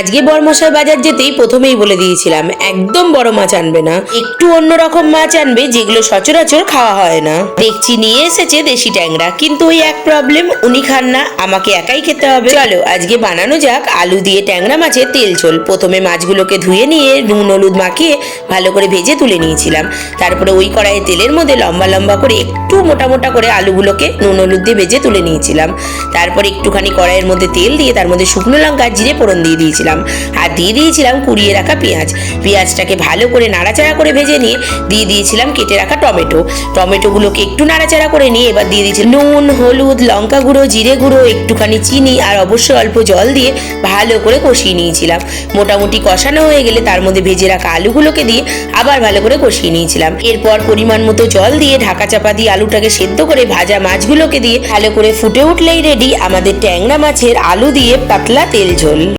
আজকে বড়মশাই বাজার যেতেই প্রথমেই বলে দিয়েছিলাম একদম বড় মাছ আনবে না, একটু অন্যরকম মাছ আনবে যেগুলো সচরাচর খাওয়া হয় না। দেখছি নিয়ে এসেছে দেশি ট্যাংরা, কিন্তু ওই এক প্রবলেম, উনি খান না, আমাকে একাই খেতে হবে। চলো আজকে বানানো যাক আলু দিয়ে ট্যাংরা মাছের তেল ঝোল। প্রথমে মাছগুলোকে ধুয়ে নিয়ে নুন হলুদ মাখিয়ে ভালো করে ভেজে তুলে নিয়েছিলাম। তারপরে ওই কড়াইয়ে তেলের মধ্যে লম্বা লম্বা করে একটু মোটা মোটা করে আলুগুলোকে নুন হলুদ দিয়ে ভেজে তুলে নিয়েছিলাম। তারপর একটুখানি কড়াইয়ের মধ্যে তেল দিয়ে তার মধ্যে শুকনো লঙ্কা জিরে ফোড়ন দিয়ে দিয়েছিলাম, আর দিয়ে দিয়েছিলাম কুড়িয়ে রাখা পেঁয়াজটাকে ভালো করে নাড়াচাড়া করে ভেজে নিয়ে দিয়ে দিয়েছিলাম কেটে রাখা টমেটোগুলোকে একটু নাড়াচাড়া করে নিয়ে এবার দিয়ে দিয়েছি নুন হলুদ লঙ্কা গুঁড়ো জিরে গুঁড়ো একটুখানি চিনি আর অবশ্যই অল্প জল দিয়ে ভালো করে কষিয়ে নিয়েছিলাম। মোটামুটি কষানো হয়ে গেলে তার মধ্যে ভেজে রাখা আলুগুলোকে দিয়ে আবার ভালো করে কষিয়ে নিয়েছিলাম। এরপর পরিমাণ মতো জল দিয়ে ঢাকা চাপা দিয়ে আলুটাকে সেদ্ধ করে ভাজা মাছগুলোকে দিয়ে ভালো করে ফুটে উঠলেই রেডি আমাদের ট্যাংরা মাছের আলু দিয়ে পাতলা তেল ঝোল।